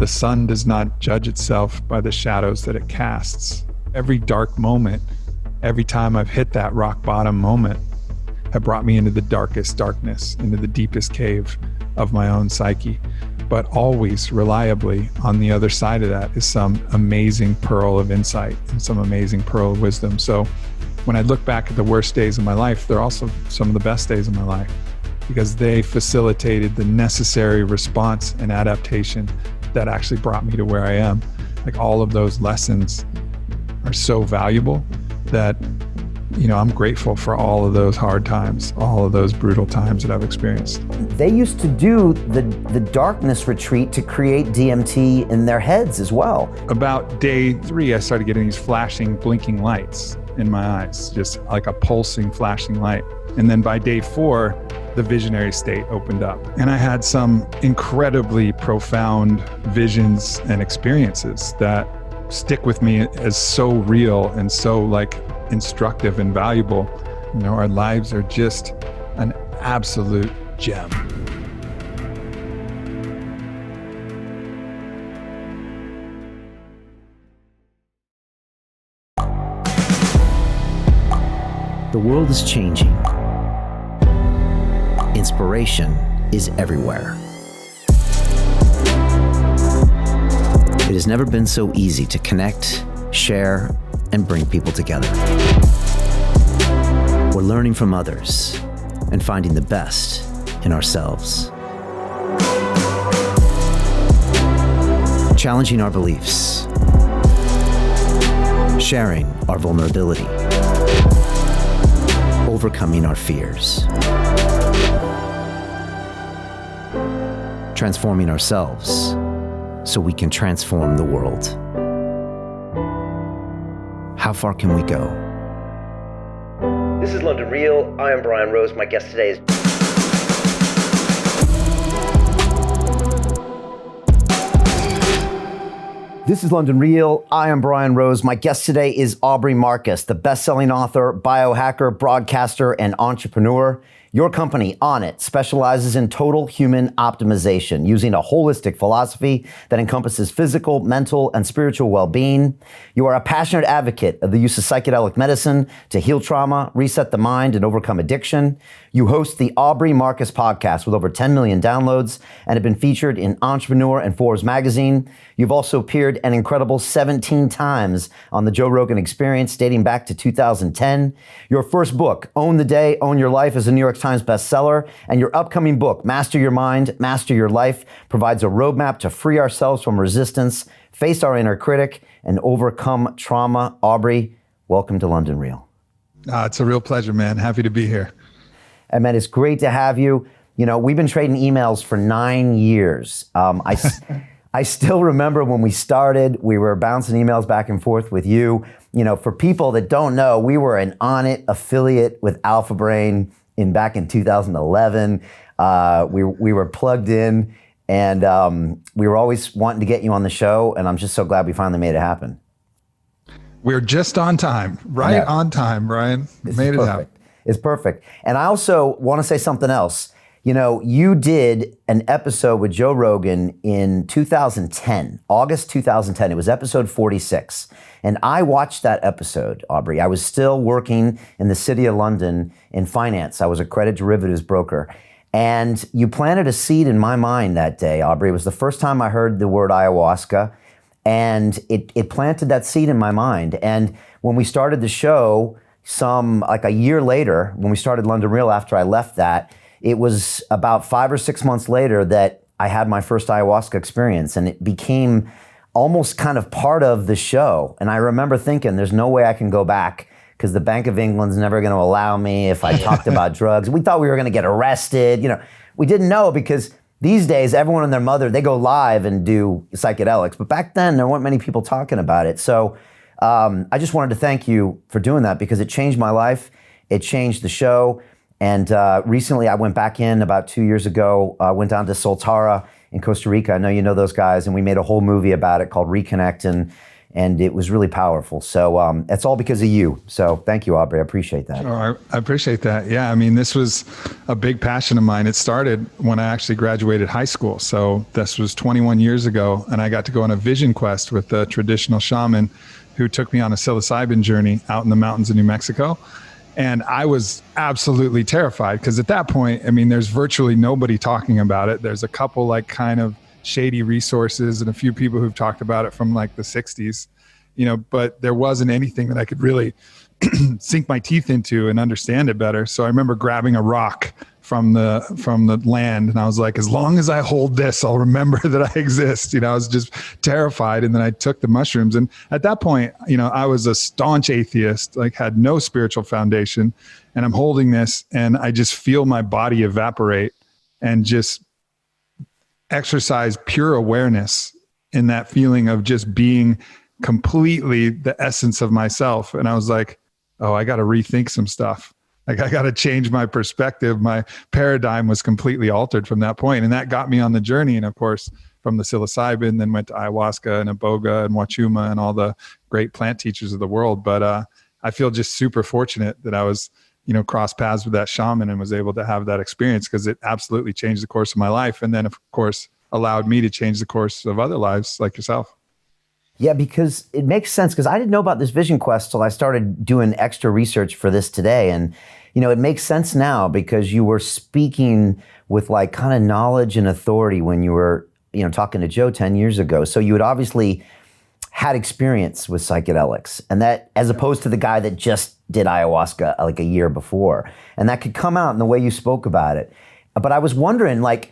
The sun does not judge itself by the shadows that it casts. Every dark moment, every time I've hit that rock bottom moment, have brought me into the darkest darkness, into the deepest cave of my own psyche. But always, reliably, on the other side of that is some amazing pearl of insight and some amazing pearl of wisdom. So when I look back at the worst days of my life, they're also some of the best days of my life, because they facilitated the necessary response and adaptation that actually brought me to where I am. Like, all of those lessons are so valuable that, I'm grateful for all of those hard times, all of those brutal times that I've experienced. They used to do the darkness retreat to create DMT in their heads as well. About day 3, I started getting these flashing, blinking lights in my eyes, just like a pulsing, flashing light. And then by day 4, the visionary state opened up. And I had some incredibly profound visions and experiences that stick with me as so real and so instructive and valuable. Our lives are just an absolute gem. The world is changing. Inspiration is everywhere. It has never been so easy to connect, share, and bring people together. We're learning from others and finding the best in ourselves. Challenging our beliefs, sharing our vulnerability, overcoming our fears, transforming ourselves so we can transform the world. How far can we go? This is London Real. I am Brian Rose. My guest today is... This is London Real. I am Brian Rose. My guest today is Aubrey Marcus, the best-selling author, biohacker, broadcaster, and entrepreneur. Your company, Onnit, specializes in total human optimization using a holistic philosophy that encompasses physical, mental, and spiritual well-being. You are a passionate advocate of the use of psychedelic medicine to heal trauma, reset the mind, and overcome addiction. You host the Aubrey Marcus podcast with over 10 million downloads and have been featured in Entrepreneur and Forbes magazine. You've also appeared an incredible 17 times on the Joe Rogan Experience dating back to 2010. Your first book, Own the Day, Own Your Life, is a New York Times bestseller, and your upcoming book, Master Your Mind, Master Your Life, provides a roadmap to free ourselves from resistance, face our inner critic, and overcome trauma. Aubrey, welcome to London Real. It's a real pleasure, man. Happy to be here. And man, it's great to have you. We've been trading emails for 9 years. I still remember when we started, we were bouncing emails back and forth with you. For people that don't know, we were an Onnit affiliate with Alpha Brain back in 2011. We were plugged in, and we were always wanting to get you on the show, and I'm just so glad we finally made it happen. We're just on time, right on time, Brian. Made it happen. It's perfect. And I also want to say something else. You did an episode with Joe Rogan in 2010, August 2010. It was episode 46. And I watched that episode, Aubrey. I was still working in the city of London in finance. I was a credit derivatives broker. And you planted a seed in my mind that day, Aubrey. It was the first time I heard the word ayahuasca. And it planted that seed in my mind. And when we started the show, a year later, when we started London Real after I left that, it was about 5 or 6 months later that I had my first ayahuasca experience, and it became almost kind of part of the show. And I remember thinking, there's no way I can go back because the Bank of England's never going to allow me if I talked about drugs. We thought we were going to get arrested. We didn't know, because these days, everyone and their mother, they go live and do psychedelics. But back then, there weren't many people talking about it. So I just wanted to thank you for doing that, because it changed my life. It changed the show. And recently I went back in about 2 years ago, went down to Soltara in Costa Rica. I know you know those guys, and we made a whole movie about it called Reconnect. And it was really powerful. So that's all because of you. So thank you, Aubrey. I appreciate that. Oh, I appreciate that. Yeah, I mean, this was a big passion of mine. It started when I actually graduated high school. So this was 21 years ago, and I got to go on a vision quest with a traditional shaman who took me on a psilocybin journey out in the mountains of New Mexico. And I was absolutely terrified because at that point, I mean, there's virtually nobody talking about it. There's a couple like kind of shady resources and a few people who've talked about it from like the 60s, but there wasn't anything that I could really sink my teeth into and understand it better. So I remember grabbing a rock from the land, and I was like, as long as I hold this, I'll remember that I exist. I was just terrified. And then I took the mushrooms, and at that point, I was a staunch atheist, like had no spiritual foundation, and I'm holding this, and I just feel my body evaporate and just exercise pure awareness in that feeling of just being completely the essence of myself. And I was like, oh, I got to rethink some stuff. Like I got to change my perspective. My paradigm was completely altered from that point. And that got me on the journey. And of course, from the psilocybin, then went to ayahuasca and iboga and wachuma and all the great plant teachers of the world. But I feel just super fortunate that I was, crossed paths with that shaman and was able to have that experience, because it absolutely changed the course of my life. And then of course, allowed me to change the course of other lives like yourself. Yeah, because it makes sense, because I didn't know about this vision quest till I started doing extra research for this today. And, it makes sense now because you were speaking with like kind of knowledge and authority when you were, talking to Joe 10 years ago. So you had obviously had experience with psychedelics, and that, as opposed to the guy that just did ayahuasca like a year before. And that could come out in the way you spoke about it. But I was wondering, like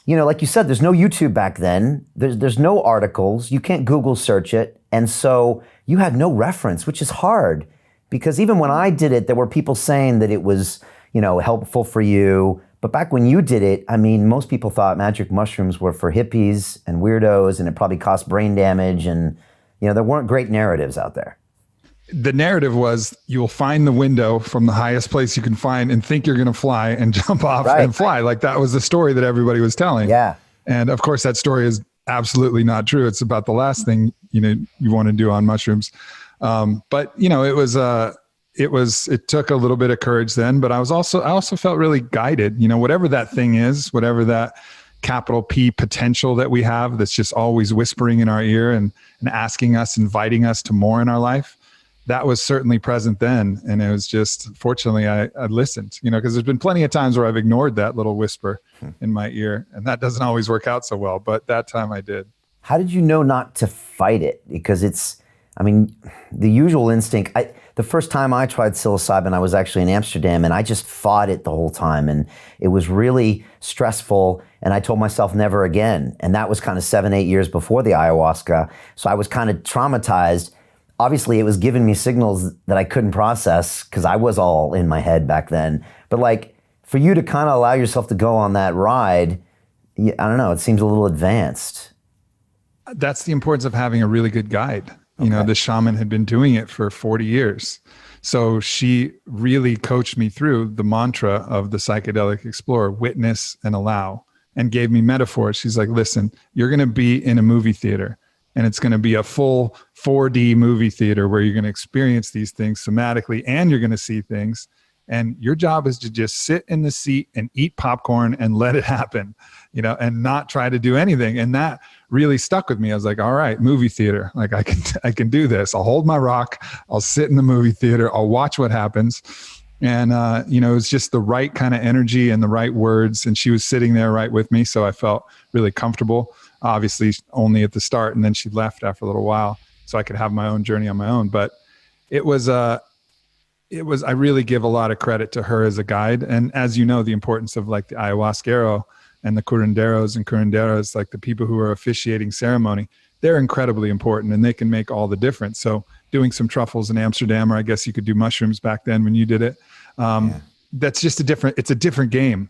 you said, there's no YouTube back then. There's no articles. You can't Google search it. And so you had no reference, which is hard, because even when I did it, there were people saying that it was, helpful for you. But back when you did it, I mean, most people thought magic mushrooms were for hippies and weirdos, and it probably caused brain damage. And, there weren't great narratives out there. The narrative was you'll find the window from the highest place you can find and think you're going to fly and jump off and fly. Like that was the story that everybody was telling. Yeah. And of course that story is absolutely not true. It's about the last thing, you want to do on mushrooms. But it took a little bit of courage then, but I also felt really guided, whatever that thing is, whatever that capital P potential that we have, that's just always whispering in our ear and asking us, inviting us to more in our life. That was certainly present then. And it was just, fortunately, I listened, because there's been plenty of times where I've ignored that little whisper in my ear, and that doesn't always work out so well, but that time I did. How did you know not to fight it? Because the usual instinct, the first time I tried psilocybin, I was actually in Amsterdam, and I just fought it the whole time. And it was really stressful. And I told myself never again. And that was kind of 7-8 years before the ayahuasca. So I was kind of traumatized. Obviously, it was giving me signals that I couldn't process because I was all in my head back then. But like, for you to kind of allow yourself to go on that ride, I don't know, it seems a little advanced. That's the importance of having a really good guide. Okay. The shaman had been doing it for 40 years. So she really coached me through the mantra of the psychedelic explorer: witness and allow, and gave me metaphors. She's like, listen, you're going to be in a movie theater, and it's going to be a full 4D movie theater where you're going to experience these things somatically, and you're going to see things. And your job is to just sit in the seat and eat popcorn and let it happen, and not try to do anything. And that really stuck with me. I was like, all right, movie theater. Like I can do this. I'll hold my rock. I'll sit in the movie theater. I'll watch what happens. And, it was just the right kind of energy and the right words. And she was sitting there right with me. So I felt really comfortable, obviously only at the start. And then she left after a little while so I could have my own journey on my own. But I really give a lot of credit to her as a guide. And as you know, the importance of like the ayahuasquero and the curanderos and curanderas, like the people who are officiating ceremony, they're incredibly important, and they can make all the difference. So doing some truffles in Amsterdam, or I guess you could do mushrooms back then when you did it. That's just it's a different game,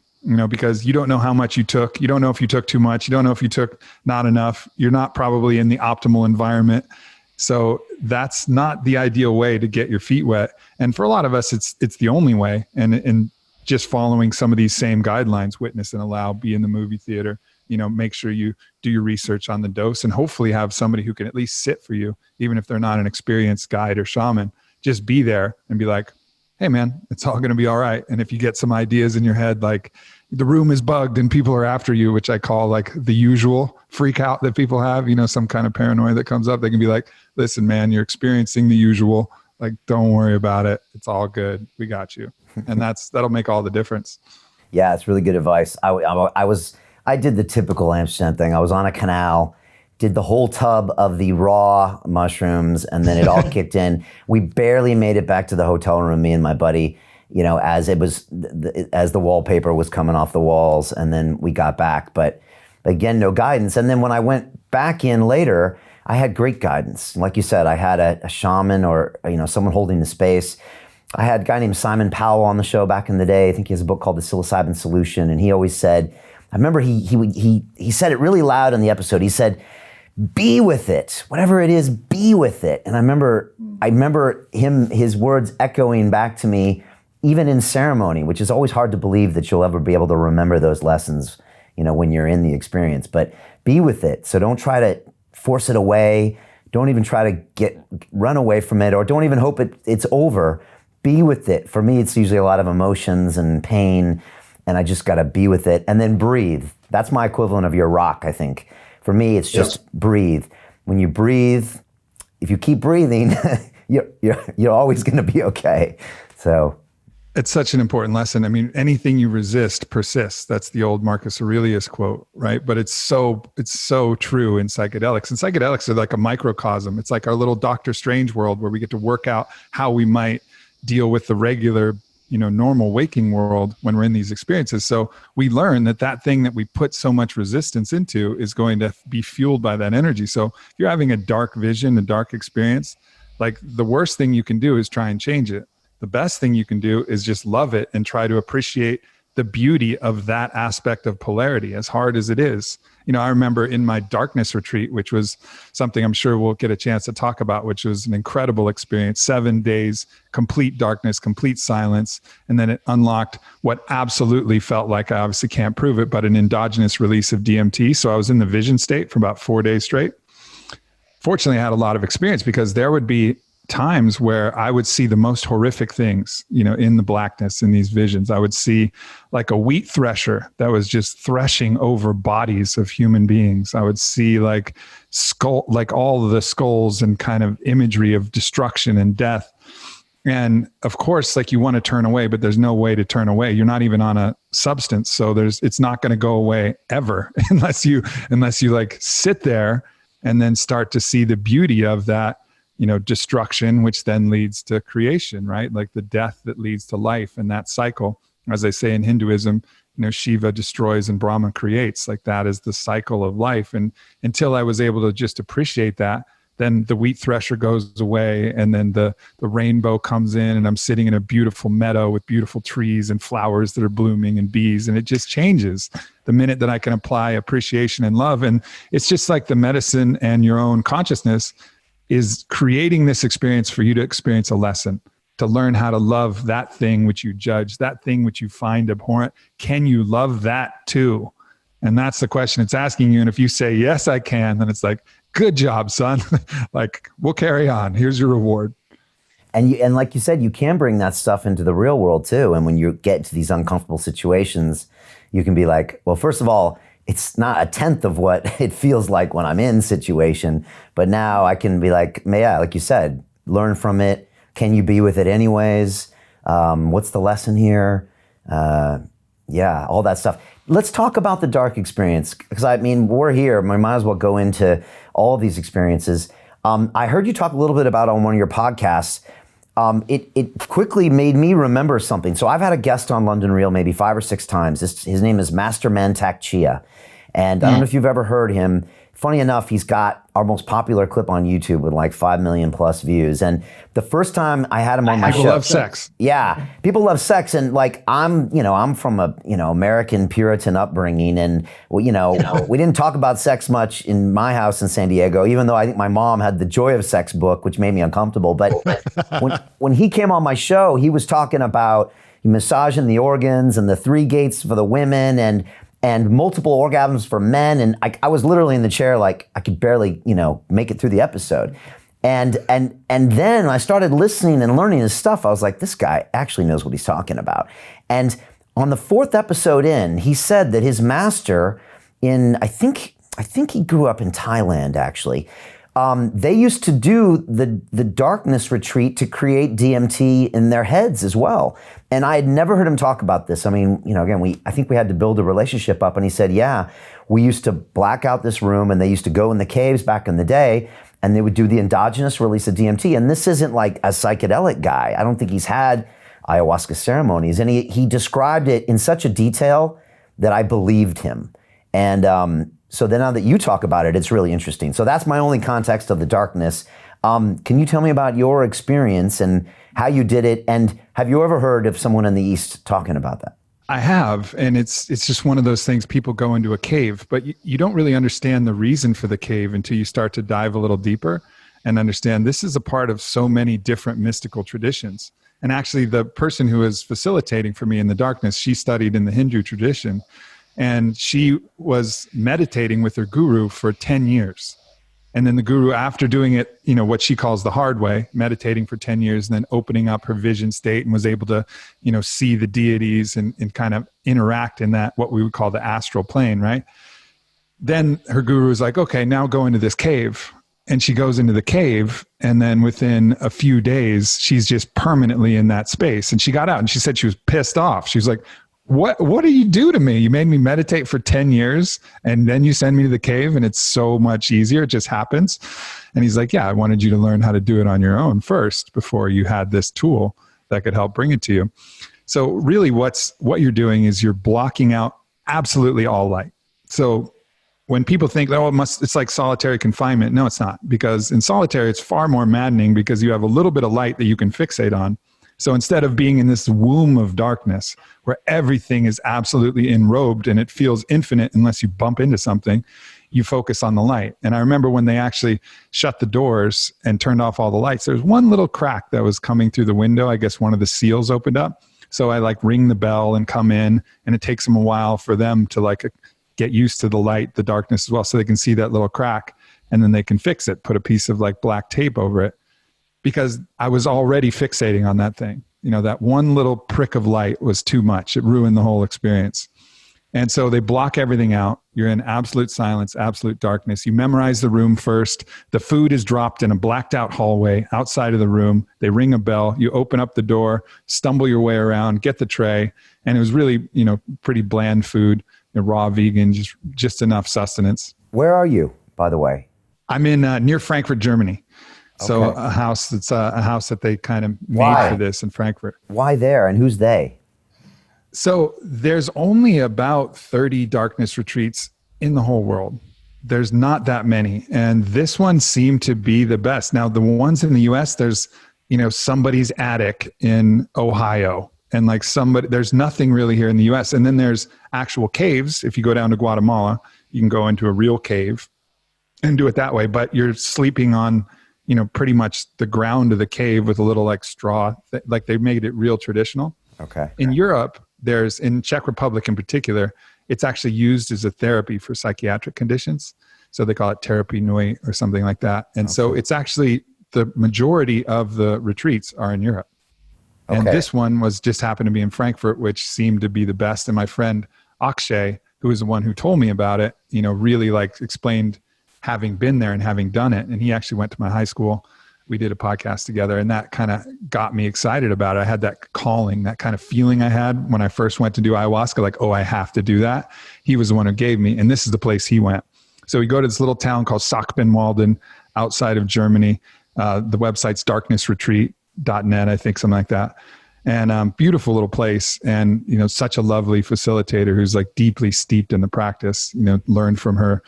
because you don't know how much you took. You don't know if you took too much. You don't know if you took not enough. You're not probably in the optimal environment. So that's not the ideal way to get your feet wet. And for a lot of us, it's the only way. And just following some of these same guidelines: witness and allow, be in the movie theater, make sure you do your research on the dose and hopefully have somebody who can at least sit for you, even if they're not an experienced guide or shaman. Just be there and be like, hey man, it's all going to be all right. And if you get some ideas in your head, like the room is bugged and people are after you, which I call like the usual freak out that people have, some kind of paranoia that comes up, they can be like, listen, man, you're experiencing the usual. Like, don't worry about it. It's all good. We got you. And that'll make all the difference. Yeah, it's really good advice. I did the typical Amsterdam thing. I was on a canal, did the whole tub of the raw mushrooms, and then it all kicked in. We barely made it back to the hotel room, me and my buddy, as the wallpaper was coming off the walls, and then we got back. But again, no guidance. And then when I went back in later, I had great guidance. Like you said, I had a shaman or someone holding the space. I had a guy named Simon Powell on the show back in the day. I think he has a book called The Psilocybin Solution, and he always said, I remember he said it really loud in the episode. He said, be with it, whatever it is, be with it. And I remember his words echoing back to me, even in ceremony, which is always hard to believe that you'll ever be able to remember those lessons, when you're in the experience. But be with it. So don't try to force it away. Don't even try to run away from it, or don't even hope it's over. Be with it. For me, it's usually a lot of emotions and pain, and I just got to be with it and then breathe. That's my equivalent of your rock, I think. For me, it's just breathe. When you breathe, if you keep breathing, you're always going to be okay. So it's such an important lesson. I mean, anything you resist persists. That's the old Marcus Aurelius quote, right? But it's so true in psychedelics. And psychedelics are like a microcosm. It's like our little Doctor Strange world where we get to work out how we might deal with the regular, normal waking world when we're in these experiences. So we learn that thing that we put so much resistance into is going to be fueled by that energy. So if you're having a dark vision, a dark experience, like the worst thing you can do is try and change it. The best thing you can do is just love it and try to appreciate the beauty of that aspect of polarity, as hard as it is. I remember in my darkness retreat, which was something I'm sure we'll get a chance to talk about, which was an incredible experience, 7 days, complete darkness, complete silence. And then it unlocked what absolutely felt like, I obviously can't prove it, but an endogenous release of DMT. So I was in the vision state for about 4 days straight. Fortunately, I had a lot of experience because there would be times where I would see the most horrific things, in the blackness in these visions. I would see like a wheat thresher that was just threshing over bodies of human beings. I would see like all of the skulls and kind of imagery of destruction and death. And of course, like you want to turn away, but there's no way to turn away. You're not even on a substance. So it's not going to go away ever unless you like sit there and then start to see the beauty of that, destruction, which then leads to creation, right? Like the death that leads to life, and that cycle, as they say in Hinduism, Shiva destroys and Brahma creates. Like that is the cycle of life. And until I was able to just appreciate that, then the wheat thresher goes away, and then the rainbow comes in, and I'm sitting in a beautiful meadow with beautiful trees and flowers that are blooming and bees, and it just changes the minute that I can apply appreciation and love. And it's just like the medicine and your own consciousness is creating this experience for you to experience a lesson, to learn how to love that thing which you judge, that thing which you find abhorrent. Can you love that too? And that's the question it's asking you. And if you say, yes, I can, then it's like, good job, son. Like, we'll carry on. Here's your reward. And like you said, you can bring that stuff into the real world too. And when you get into these uncomfortable situations, you can be like, well, first of all, it's not a tenth of what it feels like when I'm in situation, but now I can be like, yeah, like you said, learn from it. Can you be with it anyways? What's the lesson here? Yeah, all that stuff. Let's talk about the dark experience, because we're here. We might as well go into all of these experiences. I heard you talk a little bit about on one of your podcasts. It quickly made me remember something. So I've had a guest on London Real maybe 5 or 6 times. His name is Master Mantak Chia. And I don't know if you've ever heard him. Funny enough, he's got our most popular clip on YouTube with like 5 million plus views. And the first time I had him on my show. People love sex. Yeah, people love sex. And like, I'm from a, American Puritan upbringing. And, we didn't talk about sex much in my house in San Diego, even though I think my mom had the Joy of Sex book, which made me uncomfortable. But when he came on my show, he was talking about massaging the organs and the 3 gates for the women. And and multiple orgasms for men. And I was literally in the chair, like I could barely, make it through the episode. And then I started listening and learning his stuff. I was like, this guy actually knows what he's talking about. And on the 4th episode in, he said that his master I think he grew up in Thailand, actually. They used to do the darkness retreat to create DMT in their heads as well. And I had never heard him talk about this. I mean, again, I think we had to build a relationship up. And he said, yeah, we used to black out this room, and they used to go in the caves back in the day, and they would do the endogenous release of DMT. And this isn't like a psychedelic guy. I don't think he's had ayahuasca ceremonies. And he described it in such a detail that I believed him. And so then now that you talk about it, it's really interesting. So that's my only context of the darkness. Can you tell me about your experience and how you did it? And have you ever heard of someone in the East talking about that? I have, and it's just one of those things. People go into a cave, but you don't really understand the reason for the cave until you start to dive a little deeper and understand this is a part of so many different mystical traditions. And actually, the person who was facilitating for me in the darkness, she studied in the Hindu tradition, and she was meditating with her guru for 10 years. And then the guru, after doing it, what she calls the hard way, meditating for 10 years and then opening up her vision state, and was able to, see the deities and kind of interact in that, what we would call the astral plane, right? Then her guru is like, okay, now go into this cave. And she goes into the cave, and then within a few days, she's just permanently in that space. And she got out and she said she was pissed off. She was like, what do you do to me? You made me meditate for 10 years and then you send me to the cave, and it's so much easier. It just happens. And he's like, yeah, I wanted you to learn how to do it on your own first before you had this tool that could help bring it to you. So really what you're doing is you're blocking out absolutely all light. So when people think, it's like solitary confinement. No, it's not, because in solitary, it's far more maddening because you have a little bit of light that you can fixate on. So instead of being in this womb of darkness where everything is absolutely enrobed and it feels infinite unless you bump into something, you focus on the light. And I remember when they actually shut the doors and turned off all the lights, there's one little crack that was coming through the window. I guess one of the seals opened up. So I ring the bell and come in, and it takes them a while for them to get used to the light, the darkness as well, so they can see that little crack, and then they can fix it, put a piece of black tape over it. Because I was already fixating on that thing. That one little prick of light was too much. It ruined the whole experience. And so they block everything out. You're in absolute silence, absolute darkness. You memorize the room first. The food is dropped in a blacked out hallway outside of the room. They ring a bell. You open up the door, stumble your way around, get the tray. And it was really, pretty bland food, raw vegan, just enough sustenance. Where are you, by the way? I'm in near Frankfurt, Germany. So Okay. a house that they kind of made for this in Frankfurt. Why there, and who's they? So there's only about 30 darkness retreats in the whole world. There's not that many. And this one seemed to be the best. Now, the ones in the US, there's, somebody's attic in Ohio. And there's nothing really here in the US. And then there's actual caves. If you go down to Guatemala, you can go into a real cave and do it that way. But you're sleeping on pretty much the ground of the cave with a little straw, they made it real traditional. Okay. In Europe, in Czech Republic in particular, it's actually used as a therapy for psychiatric conditions. So they call it therapy nui or something like that. And so it's actually the majority of the retreats are in Europe. Okay. And this one just happened to be in Frankfurt, which seemed to be the best. And my friend Akshay, who was the one who told me about it, really explained having been there and having done it. And he actually went to my high school. We did a podcast together, and that kind of got me excited about it. I had that calling, that kind of feeling I had when I first went to do ayahuasca, I have to do that. He was the one who gave me, and this is the place he went. So we go to this little town called Sachbenwalden outside of Germany. The website's darknessretreat.net, I think, something like that. And beautiful little place. And, such a lovely facilitator who's deeply steeped in the practice, learned from her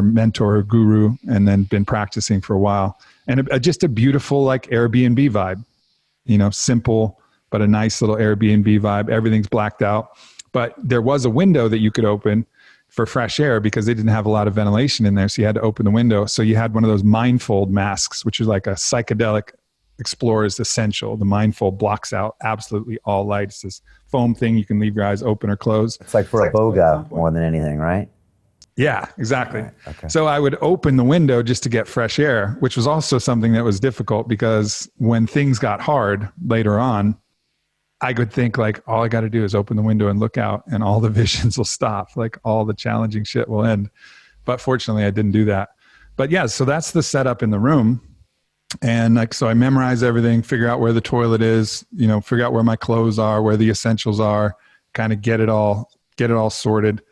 mentor, her guru, and then been practicing for a while. And just a beautiful Airbnb vibe, simple, but a nice little Airbnb vibe. Everything's blacked out. But there was a window that you could open for fresh air because they didn't have a lot of ventilation in there. So you had to open the window. So you had one of those mindfold masks, which is like a psychedelic Explore is essential. The mindful blocks out absolutely all light. It's this foam thing. You can leave your eyes open or closed. It's like for a boga more than anything, right? Yeah, exactly. Right, okay. So I would open the window just to get fresh air, which was also something that was difficult because when things got hard later on, I could think like, all I got to do is open the window and look out and all the visions will stop. Like all the challenging shit will end. But fortunately I didn't do that. But yeah, so that's the setup in the room. And like, so I memorize everything, figure out where the toilet is, figure out where my clothes are, where the essentials are, kind of get it all sorted.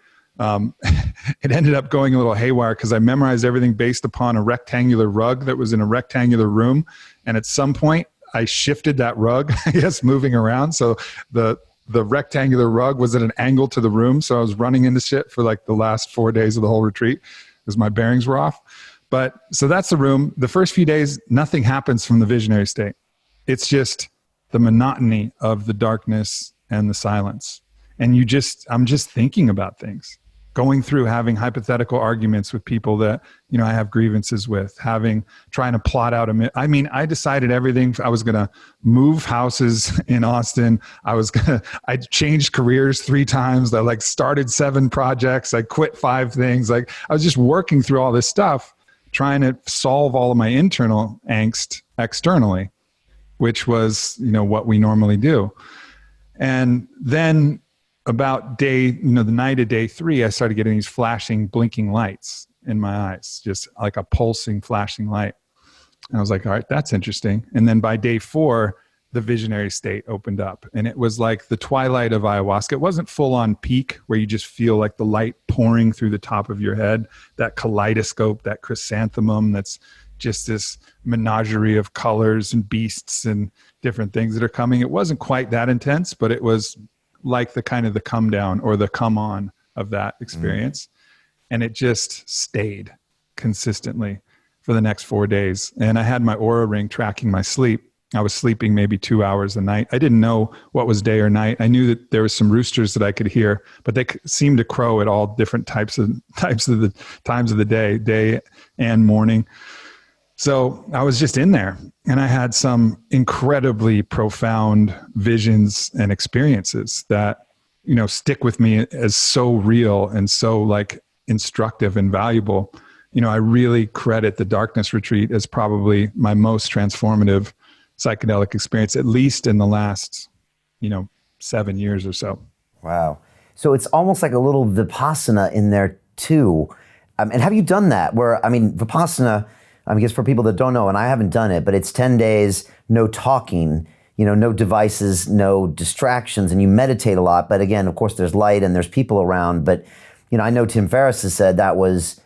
It ended up going a little haywire because I memorized everything based upon a rectangular rug that was in a rectangular room. And at some point I shifted that rug, I guess, moving around. So the rectangular rug was at an angle to the room. So I was running into shit for like the last 4 days of the whole retreat because my bearings were off. But so that's the room. The first few days, nothing happens from the visionary state. It's just the monotony of the darkness and the silence. And I'm just thinking about things, going through having hypothetical arguments with people that, I have grievances with, trying to plot out I decided everything. I was going to move houses in Austin. I changed careers 3 times. I started 7 projects. I quit 5 things. I was just working through all this stuff, trying to solve all of my internal angst externally, which was, what we normally do. And then about the night of day 3, I started getting these flashing, blinking lights in my eyes, just like a pulsing, flashing light. And I was like, all right, that's interesting. And then by day 4, the visionary state opened up. And it was like the twilight of ayahuasca. It wasn't full on peak where you just feel like the light pouring through the top of your head, that kaleidoscope, that chrysanthemum that's just this menagerie of colors and beasts and different things that are coming. It wasn't quite that intense, but it was like the kind of the come down or the come on of that experience. And it just stayed consistently for the next 4 days. And I had my Aura ring tracking my sleep. I was sleeping maybe 2 hours a night. I didn't know what was day or night. I knew that there was some roosters that I could hear, but they seemed to crow at all different types of the times of the day and morning. So I was just in there and I had some incredibly profound visions and experiences that, stick with me as so real and so instructive and valuable. I really credit the Darkness Retreat as probably my most transformative psychedelic experience, at least in the last, 7 years or so. Wow. So it's almost like a little Vipassana in there too. And have you done that where, Vipassana, I guess for people that don't know, and I haven't done it, but it's 10 days, no talking, no devices, no distractions, and you meditate a lot. But again, of course, there's light and there's people around. But, I know Tim Ferriss has said that was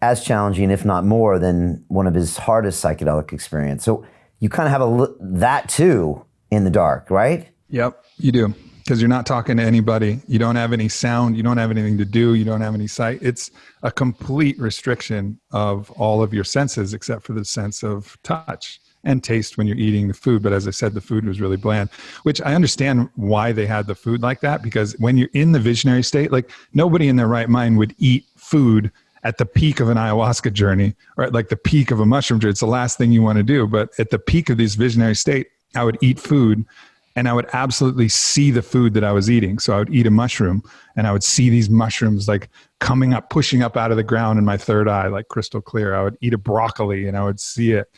as challenging, if not more, than one of his hardest psychedelic experience. So you kind of have that too in the dark, right? Yep, you do. Because you're not talking to anybody. You don't have any sound. You don't have anything to do. You don't have any sight. It's a complete restriction of all of your senses except for the sense of touch and taste when you're eating the food. But as I said, the food was really bland, which I understand why they had the food like that. Because when you're in the visionary state, nobody in their right mind would eat food at the peak of an ayahuasca journey or at the peak of a mushroom journey. It's the last thing you want to do. But at the peak of this visionary state, I would eat food and I would absolutely see the food that I was eating. So I would eat a mushroom and I would see these mushrooms coming up, pushing up out of the ground in my third eye, crystal clear. I would eat a broccoli and I would see it.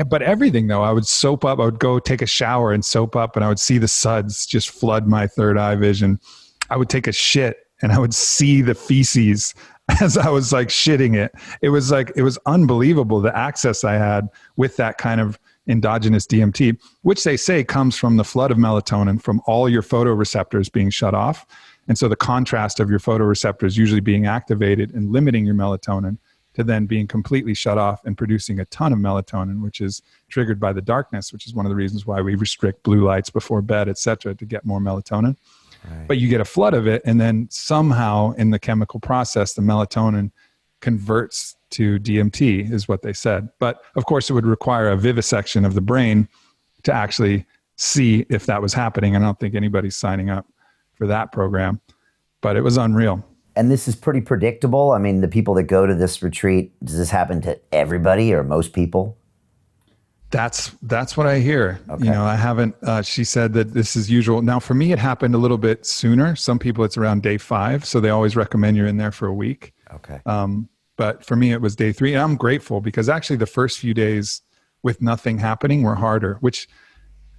But everything though, I would soap up, I would go take a shower and soap up and I would see the suds just flood my third eye vision. I would take a shit and I would see the feces as I was shitting it. It was unbelievable the access I had with that kind of endogenous DMT, which they say comes from the flood of melatonin from all your photoreceptors being shut off. And so the contrast of your photoreceptors usually being activated and limiting your melatonin to then being completely shut off and producing a ton of melatonin, which is triggered by the darkness, which is one of the reasons why we restrict blue lights before bed, et cetera, to get more melatonin. Right. But you get a flood of it, and then somehow in the chemical process, the melatonin converts to DMT, is what they said. But of course, it would require a vivisection of the brain to actually see if that was happening. I don't think anybody's signing up for that program, but it was unreal. And this is pretty predictable. The people that go to this retreat, does this happen to everybody or most people? That's what I hear. Okay. You know, I haven't. She said that this is usual. Now, for me, it happened a little bit sooner. Some people, it's around day 5, so they always recommend you're in there for a week. Okay. But for me, it was day 3, and I'm grateful because actually the first few days with nothing happening were harder, which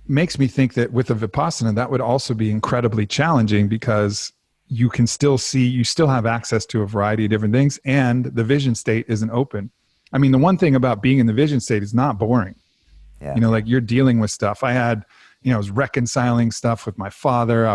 makes me think that with a Vipassana, that would also be incredibly challenging because you can still see, you still have access to a variety of different things, and the vision state isn't open. I mean, the one thing about being in the vision state is not boring. Yeah. You know, like you're dealing with stuff. I was reconciling stuff with my father.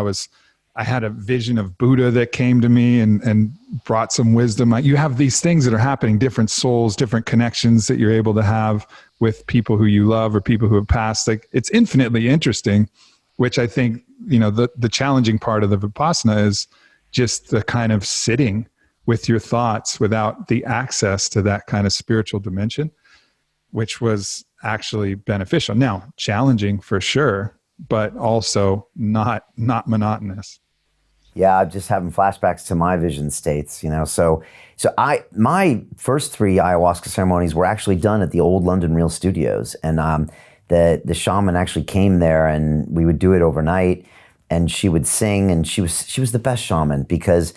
I had a vision of Buddha that came to me and brought some wisdom. You have these things that are happening, different souls, different connections that you're able to have with people who you love or people who have passed. Like, it's infinitely interesting, which I think, you know, the challenging part of the Vipassana is just the kind of sitting with your thoughts without the access to that kind of spiritual dimension, which was actually beneficial. Now, challenging for sure, but also not monotonous. Yeah, I'm just having flashbacks to my vision states, you know. So my first 3 ayahuasca ceremonies were actually done at the old London Real Studios, and the shaman actually came there, and we would do it overnight, and she would sing, and she was the best shaman because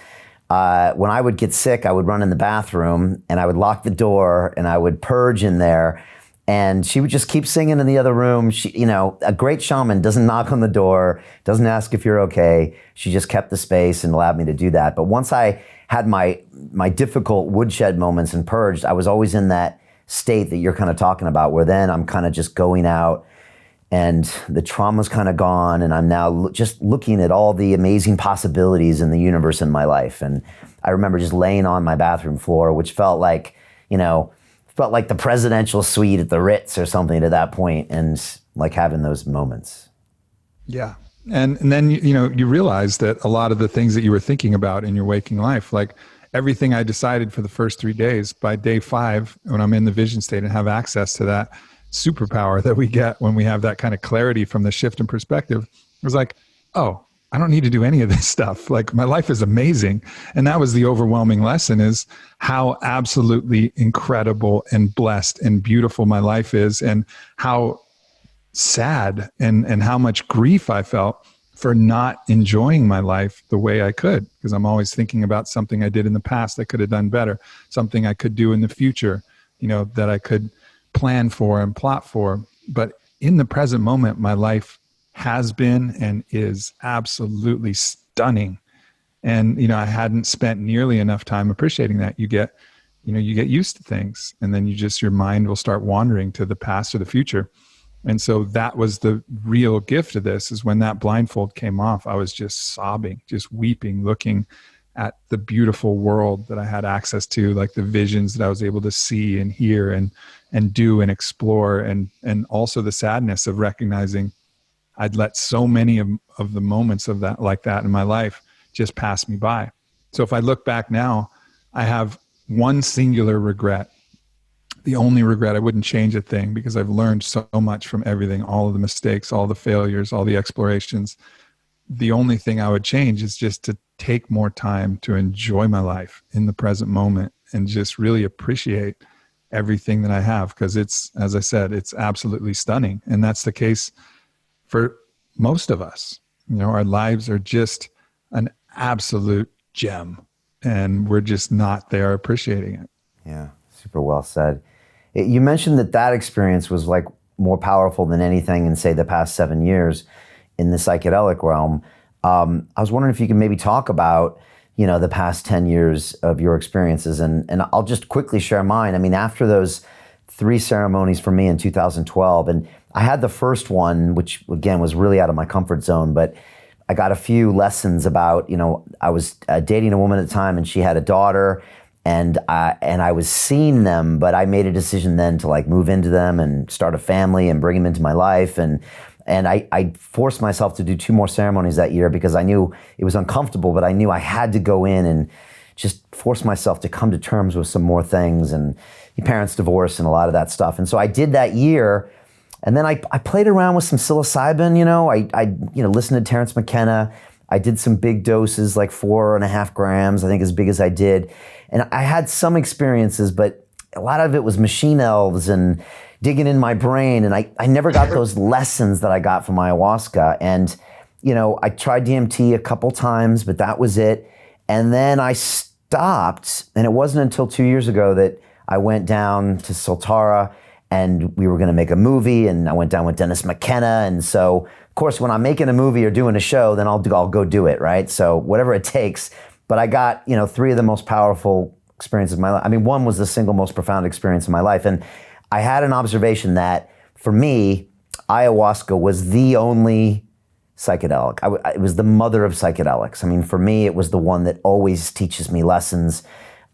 when I would get sick, I would run in the bathroom and I would lock the door and I would purge in there. And she would just keep singing in the other room. She, you know, a great shaman doesn't knock on the door, doesn't ask if you're okay. She just kept the space and allowed me to do that. But once I had my difficult woodshed moments and purged, I was always in that state that you're kind of talking about, where then I'm kind of just going out and the trauma's kind of gone, and I'm now just looking at all the amazing possibilities in the universe in my life. And I remember just laying on my bathroom floor, which felt like, you know, the presidential suite at the Ritz or something at that point, and like having those moments. Yeah. And then, you know, you realize that a lot of the things that you were thinking about in your waking life, like everything I decided for the first 3 days, by day 5, when I'm in the vision state and have access to that superpower that we get when we have that kind of clarity from the shift in perspective, it was like, oh, I don't need to do any of this stuff. Like, my life is amazing. And that was the overwhelming lesson, is how absolutely incredible and blessed and beautiful my life is, and how sad and how much grief I felt for not enjoying my life the way I could, because I'm always thinking about something I did in the past I could have done better, something I could do in the future, you know, that I could plan for and plot for. But in the present moment, my life has been and is absolutely stunning. And, you know, I hadn't spent nearly enough time appreciating that. You get used to things, and then your mind will start wandering to the past or the future. And so that was the real gift of this, is when that blindfold came off, I was just sobbing, just weeping, looking at the beautiful world that I had access to, like the visions that I was able to see and hear and do and explore. And also the sadness of recognizing I'd let so many of the moments of that, like that in my life, just pass me by. So if I look back now, I have one singular regret. The only regret, I wouldn't change a thing, because I've learned so much from everything, all of the mistakes, all the failures, all the explorations. The only thing I would change is just to take more time to enjoy my life in the present moment and just really appreciate everything that I have, because it's, as I said, it's absolutely stunning. And that's the case for most of us. You know, our lives are just an absolute gem, and we're just not there appreciating it. Yeah, super well said. You mentioned that experience was like more powerful than anything in, say, the past 7 years in the psychedelic realm. I was wondering if you could maybe talk about, you know, the past 10 years of your experiences, and I'll just quickly share mine. I mean, after those 3 ceremonies for me in 2012, and I had the first one, which again was really out of my comfort zone, but I got a few lessons about, you know, I was dating a woman at the time, and she had a daughter, and I was seeing them, but I made a decision then to like move into them and start a family and bring them into my life. And I forced myself to do 2 more ceremonies that year, because I knew it was uncomfortable, but I knew I had to go in and just force myself to come to terms with some more things, and your parents' divorce and a lot of that stuff. And so I did that year. And then I played around with some psilocybin, you know, I listened to Terrence McKenna. I did some big doses, like 4.5 grams, I think as big as I did. And I had some experiences, but a lot of it was machine elves and digging in my brain. And I never got those lessons that I got from ayahuasca. And, I tried DMT a couple times, but that was it. And then I stopped. And it wasn't until 2 years ago that I went down to Soltara and we were going to make a movie. And I went down with Dennis McKenna. And so, of course, when I'm making a movie or doing a show, then I'll go do it, right? So whatever it takes. But I got, 3 of the most powerful experiences of my life. I mean, one was the single most profound experience of my life. And I had an observation that for me, ayahuasca was the only psychedelic. It was the mother of psychedelics. I mean, for me, it was the one that always teaches me lessons.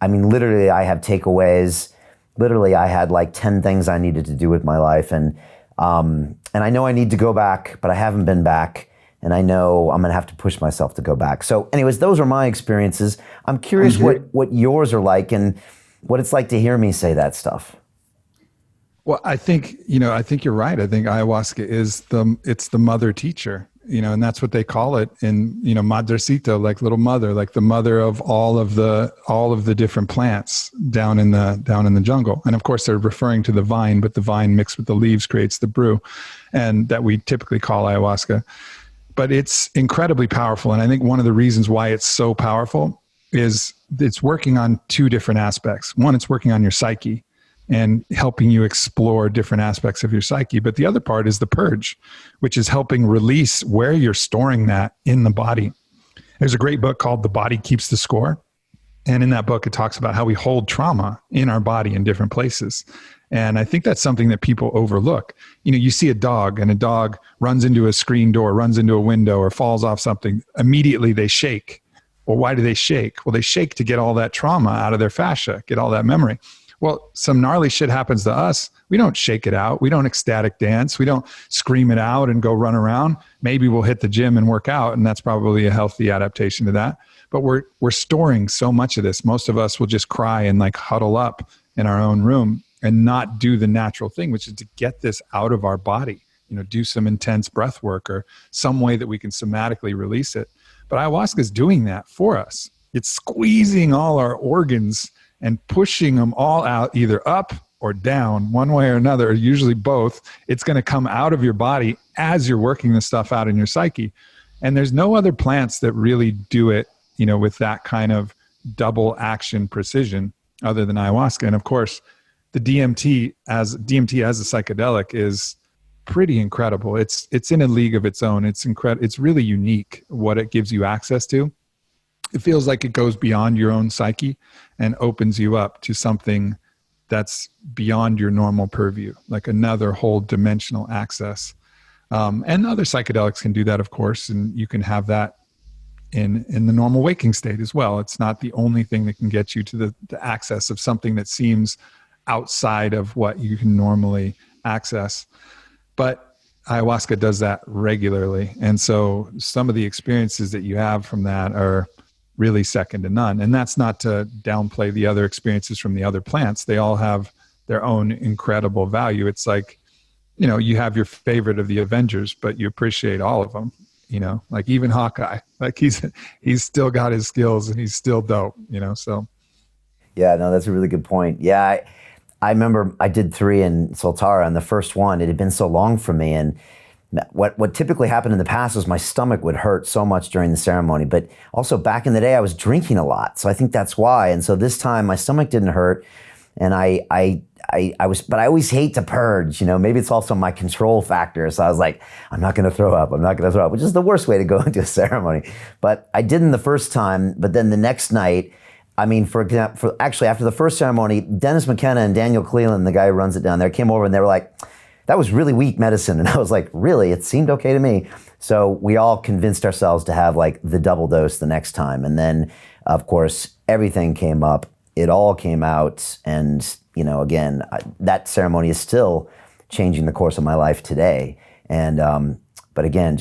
I mean, literally, I have takeaways. Literally, I had like 10 things I needed to do with my life. And I know I need to go back, but I haven't been back. And I know I'm going to have to push myself to go back. So anyways, those are my experiences. I'm curious what yours are like and what it's like to hear me say that stuff. Well, I think you're right. I think ayahuasca is the mother teacher, and that's what they call it in, madrecito, like little mother, like the mother of all of the different plants down in the jungle. And of course they're referring to the vine, but the vine mixed with the leaves creates the brew, and that we typically call ayahuasca. But it's incredibly powerful. And I think one of the reasons why it's so powerful is it's working on 2 different aspects. One, it's working on your psyche and helping you explore different aspects of your psyche. But the other part is the purge, which is helping release where you're storing that in the body. There's a great book called The Body Keeps the Score. And in that book, it talks about how we hold trauma in our body in different places. And I think that's something that people overlook. You see a dog and a dog runs into a screen door, runs into a window, or falls off something. Immediately they shake. Well, why do they shake? Well, they shake to get all that trauma out of their fascia, get all that memory. Well, some gnarly shit happens to us. We don't shake it out. We don't ecstatic dance. We don't scream it out and go run around. Maybe we'll hit the gym and work out, and that's probably a healthy adaptation to that. But we're storing so much of this. Most of us will just cry and like huddle up in our own room and not do the natural thing, which is to get this out of our body, do some intense breath work or some way that we can somatically release it. But ayahuasca is doing that for us. It's squeezing all our organs and pushing them all out, either up or down, one way or another, or usually both. It's going to come out of your body as you're working the stuff out in your psyche. And there's no other plants that really do it, with that kind of double action precision other than ayahuasca. And of course, the DMT as a psychedelic is pretty incredible. It's in a league of its own. It's incredible. It's really unique what it gives you access to. It feels like it goes beyond your own psyche and opens you up to something that's beyond your normal purview, like another whole dimensional access. And other psychedelics can do that, of course, and you can have that in the normal waking state as well. It's not the only thing that can get you to the access of something that seems outside of what you can normally access. But ayahuasca does that regularly. And so some of the experiences that you have from that are really second to none. And that's not to downplay the other experiences from the other plants. They all have their own incredible value. It's like, you have your favorite of the Avengers, but you appreciate all of them, like even Hawkeye, like he's still got his skills and he's still dope, so. Yeah, no, that's a really good point. Yeah. I remember I did 3 in Soltara, and the first one, it had been so long for me. And what typically happened in the past was my stomach would hurt so much during the ceremony. But also back in the day, I was drinking a lot. So I think that's why. And so this time my stomach didn't hurt. And but I always hate to purge, maybe it's also my control factor. So I was like, I'm not going to throw up, which is the worst way to go into a ceremony. But I didn't the first time, but then the next night, I mean, for example, actually after the first ceremony, Dennis McKenna and Daniel Cleland, the guy who runs it down there, came over and they were like, that was really weak medicine. And I was like, really? It seemed okay to me. So we all convinced ourselves to have like the double dose the next time. And then, of course, everything came up. It all came out. And, again, that ceremony is still changing the course of my life today. And, but again,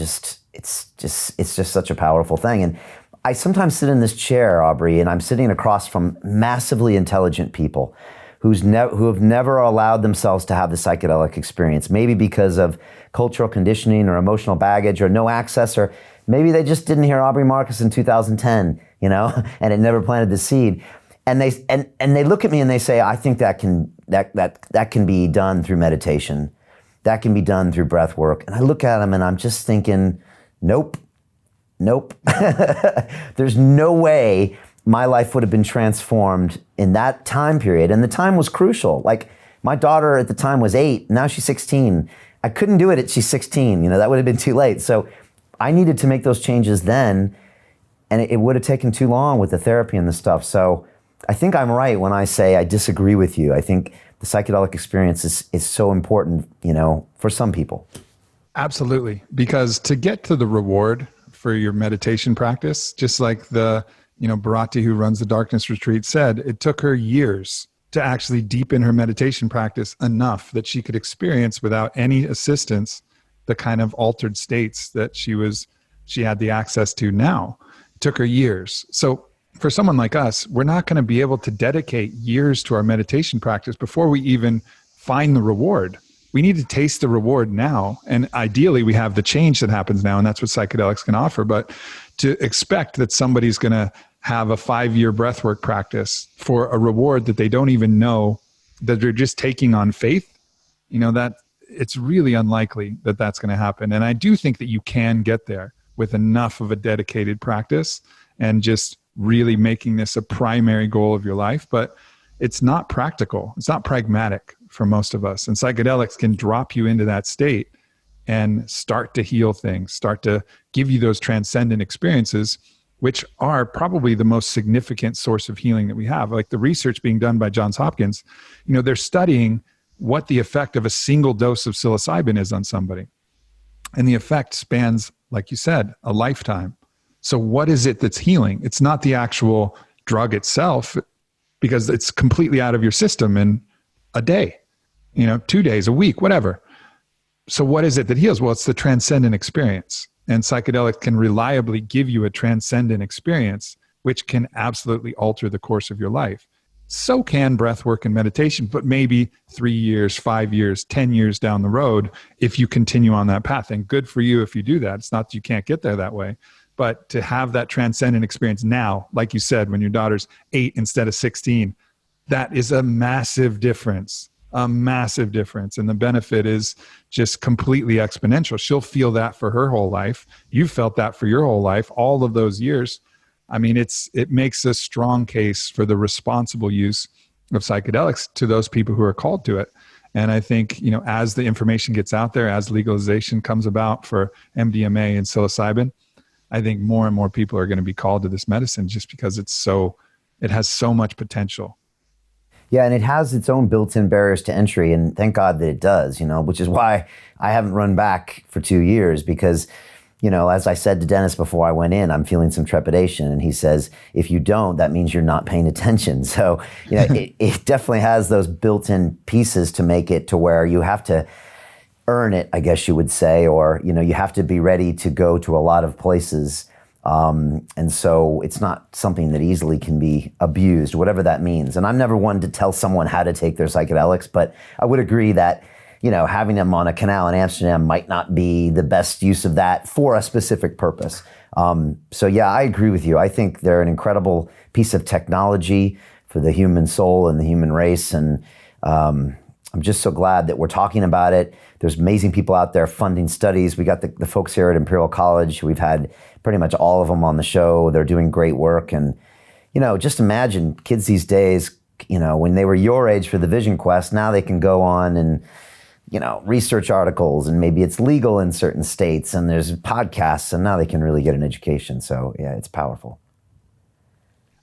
it's just such a powerful thing. And I sometimes sit in this chair, Aubrey, and I'm sitting across from massively intelligent people who have never allowed themselves to have the psychedelic experience, maybe because of cultural conditioning or emotional baggage or no access, or maybe they just didn't hear Aubrey Marcus in 2010, and it never planted the seed. And they look at me and they say, I think that can be done through meditation. That can be done through breath work. And I look at them and I'm just thinking, nope. There's no way my life would have been transformed in that time period. And the time was crucial. Like, my daughter at the time was 8, now she's 16. I couldn't do it at she's 16, that would have been too late. So I needed to make those changes then, and it would have taken too long with the therapy and the stuff. So I think I'm right when I say I disagree with you. I think the psychedelic experience is so important, for some people. Absolutely. Because to get to the reward for your meditation practice, just like the, Bharati, who runs the Darkness Retreat, said, it took her years to actually deepen her meditation practice enough that she could experience without any assistance the kind of altered states that she had the access to now. It took her years. So for someone like us, we're not going to be able to dedicate years to our meditation practice before we even find the reward. We need to taste the reward now. And ideally, we have the change that happens now, and that's what psychedelics can offer. But to expect that somebody's going to have a 5-year breathwork practice for a reward that they don't even know, that they're just taking on faith, that it's really unlikely that that's going to happen. And I do think that you can get there with enough of a dedicated practice and just really making this a primary goal of your life. But it's not practical. It's not pragmatic for most of us. And psychedelics can drop you into that state and start to heal things, start to give you those transcendent experiences, which are probably the most significant source of healing that we have. Like the research being done by Johns Hopkins, they're studying what the effect of a single dose of psilocybin is on somebody. And the effect spans, like you said, a lifetime. So what is it that's healing? It's not the actual drug itself, because it's completely out of your system in a day, 2 days, a week, whatever. So what is it that heals? Well, it's the transcendent experience. And psychedelics can reliably give you a transcendent experience, which can absolutely alter the course of your life. So can breath work and meditation, but maybe 3 years, 5 years, 10 years down the road, if you continue on that path. And good for you if you do that. It's not that you can't get there that way, but to have that transcendent experience now, like you said, when your daughter's 8 instead of 16, that is a massive difference. And the benefit is just completely exponential. She'll feel that for her whole life. You felt that for your whole life, all of those years. I mean, it makes a strong case for the responsible use of psychedelics to those people who are called to it. And I think, as the information gets out there, as legalization comes about for MDMA and psilocybin, I think more and more people are going to be called to this medicine just because it has so much potential. Yeah, and it has its own built-in barriers to entry, and thank God that it does, which is why I haven't run back for 2 years, because, as I said to Dennis before I went in, I'm feeling some trepidation, and he says, if you don't, that means you're not paying attention. So, it definitely has those built-in pieces to make it to where you have to earn it, I guess you would say, or, you have to be ready to go to a lot of places. And so it's not something that easily can be abused, whatever that means. And I'm never one to tell someone how to take their psychedelics, but I would agree that, having them on a canal in Amsterdam might not be the best use of that for a specific purpose. So yeah, I agree with you. I think they're an incredible piece of technology for the human soul and the human race. And I'm just so glad that we're talking about it. There's amazing people out there funding studies. We got the folks here at Imperial College. We've had pretty much all of them on the show. They're doing great work. And, just imagine kids these days, when they were your age for the Vision Quest, now they can go on and, research articles, and maybe it's legal in certain states, and there's podcasts, and now they can really get an education. So yeah, it's powerful.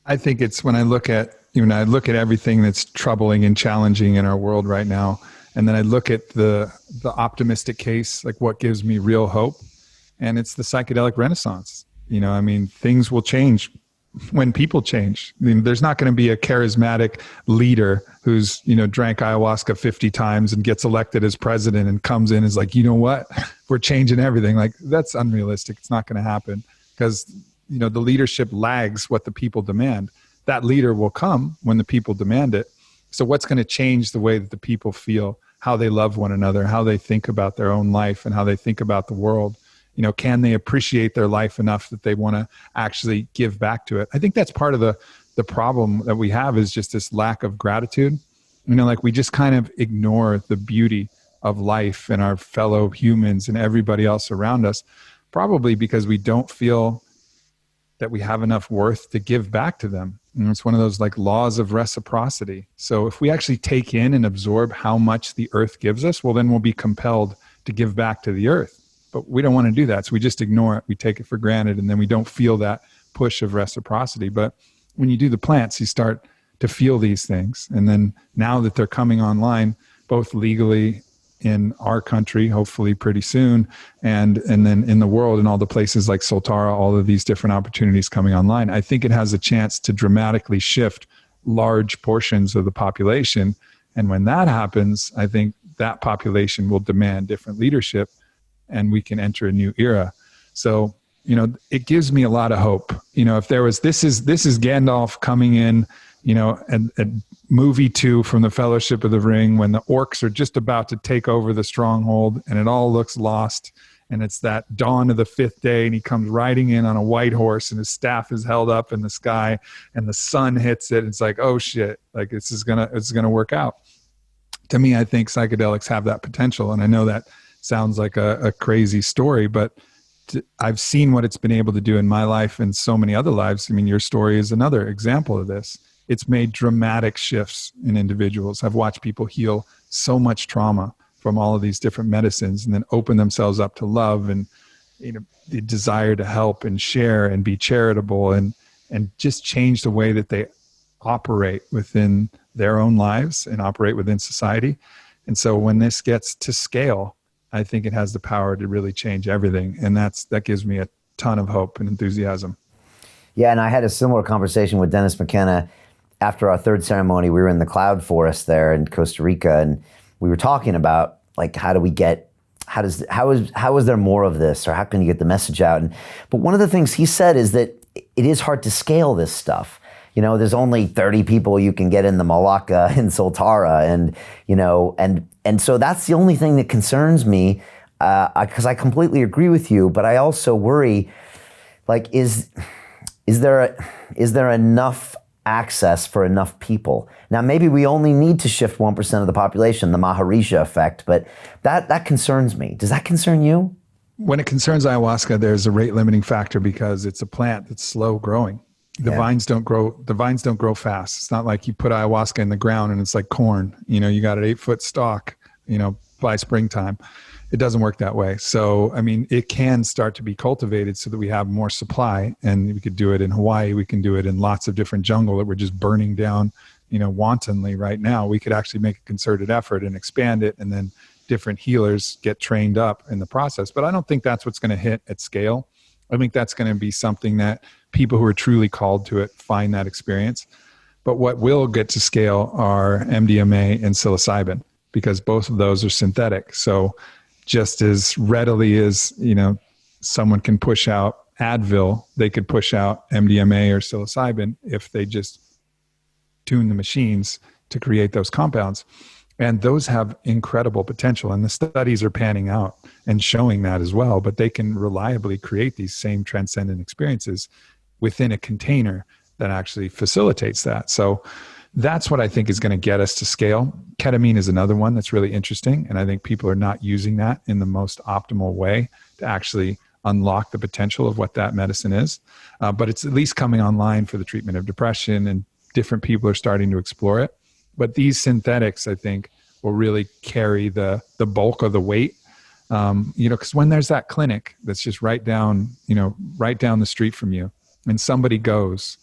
I think it's when I look at everything that's troubling and challenging in our world right now, and then I look at the optimistic case, like what gives me real hope, and it's the psychedelic renaissance. Things will change when people change. There's not going to be a charismatic leader who's, drank ayahuasca 50 times and gets elected as president and comes in and is like, you know what, we're changing everything. Like, that's unrealistic. It's not going to happen because, the leadership lags what the people demand. That leader will come when the people demand it. So what's going to change the way that the people feel, how they love one another, how they think about their own life and how they think about the world? Can they appreciate their life enough that they want to actually give back to it? I think that's part of the the problem that we have is just this lack of gratitude. Like we just kind of ignore the beauty of life and our fellow humans and everybody else around us, probably because we don't feel that we have enough worth to give back to them. It's one of those like laws of reciprocity. So if we actually take in and absorb how much the earth gives us, well, then we'll be compelled to give back to the earth. But we don't want to do that. So we just ignore it. We take it for granted, and then we don't feel that push of reciprocity. But when you do the plants, you start to feel these things. And then now that they're coming online, both legally in our country, hopefully pretty soon, and then in the world, in all the places like Soltara, all of these different opportunities coming online, I think it has a chance to dramatically shift large portions of the population. And when that happens, I think that population will demand different leadership, and we can enter a new era. So, it gives me a lot of hope. If there was, this is Gandalf coming in, at movie 2 from the Fellowship of the Ring, when the orcs are just about to take over the stronghold and it all looks lost, and it's that dawn of the 5th day, and he comes riding in on a white horse and his staff is held up in the sky and the sun hits it. It's like, oh shit, like it's gonna work out. To me, I think psychedelics have that potential, and I know that sounds like a crazy story, but I've seen what it's been able to do in my life and so many other lives. I mean, your story is another example of this. It's made dramatic shifts in individuals. I've watched people heal so much trauma from all of these different medicines, and then open themselves up to love and the desire to help and share and be charitable, and just change the way that they operate within their own lives and operate within society. And so when this gets to scale, I think it has the power to really change everything. And that gives me a ton of hope and enthusiasm. Yeah, and I had a similar conversation with Dennis McKenna after our 3rd ceremony. We were in the cloud forest there in Costa Rica, and we were talking about like, how is there more of this, or how can you get the message out? But one of the things he said is that it is hard to scale this stuff. There's only 30 people you can get in the Malacca in Soltara, and so that's the only thing that concerns me, because I completely agree with you, but I also worry, like, is there enough access for enough people? Now, maybe we only need to shift 1% of the population, the Maharishi effect, but that concerns me. Does that concern you? When it concerns ayahuasca, there's a rate limiting factor because it's a plant that's slow growing. The vines don't grow fast. It's not like you put ayahuasca in the ground and it's like corn. You got an 8-foot stalk, by springtime. It doesn't work that way. So, I mean, it can start to be cultivated so that we have more supply, and we could do it in Hawaii. We can do it in lots of different jungle that we're just burning down, wantonly right now. We could actually make a concerted effort and expand it, and then different healers get trained up in the process. But I don't think that's what's going to hit at scale. I think that's going to be something that people who are truly called to it find that experience. But what will get to scale are MDMA and psilocybin, because both of those are synthetic. So just as readily as, someone can push out Advil, they could push out MDMA or psilocybin if they just tune the machines to create those compounds. And those have incredible potential, and the studies are panning out and showing that as well. But they can reliably create these same transcendent experiences within a container that actually facilitates that. So that's what I think is going to get us to scale. Ketamine is another one that's really interesting, and I think people are not using that in the most optimal way to actually unlock the potential of what that medicine is. But it's at least coming online for the treatment of depression, and different people are starting to explore it. But these synthetics, I think, will really carry the bulk of the weight. Because when there's that clinic that's just right down the street from you, and somebody goes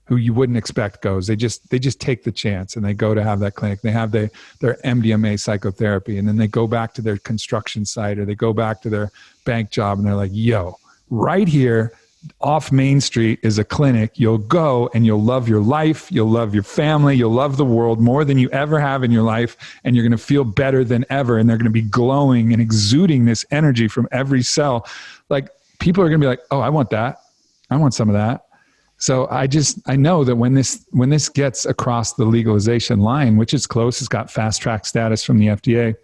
who you wouldn't expect goes, they just take the chance and they go to have that clinic. They have their MDMA psychotherapy, and then they go back to their construction site, or they go back to their bank job, and they're like, yo, right here off Main Street is a clinic. You'll go and you'll love your life. You'll love your family. You'll love the world more than you ever have in your life. And you're going to feel better than ever. And they're going to be glowing and exuding this energy from every cell. Like, people are going to be like, oh, I want that. I want some of that. So I know that when this gets across the legalization line, which is close, it's got fast track status from the FDA.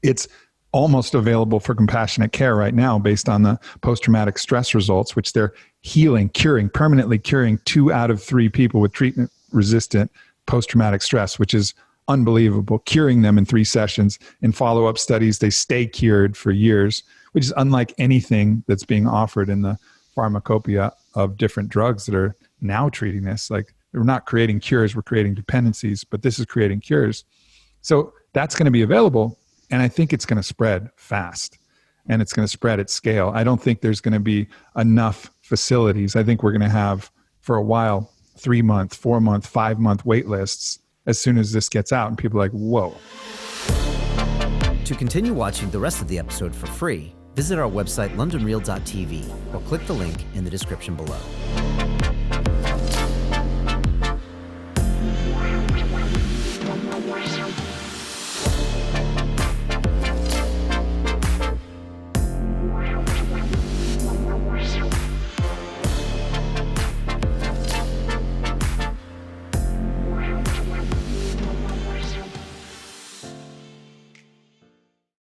It's almost available for compassionate care right now based on the post-traumatic stress results, which they're healing, curing, permanently curing 2 out of 3 people with treatment-resistant post-traumatic stress, which is unbelievable. Curing them in 3 sessions. In follow-up studies, they stay cured for years, which is unlike anything that's being offered in the pharmacopoeia of different drugs that are now treating this. Like, we're not creating cures, we're creating dependencies, but this is creating cures. So that's going to be available, and I think it's going to spread fast, and it's going to spread at scale. I don't think there's going to be enough facilities. I think we're going to have, for a while, 3-month, 4-month, 5-month wait lists as soon as this gets out, and people are like, whoa. To continue watching the rest of the episode for free, visit our website, londonreal.tv, or click the link in the description below.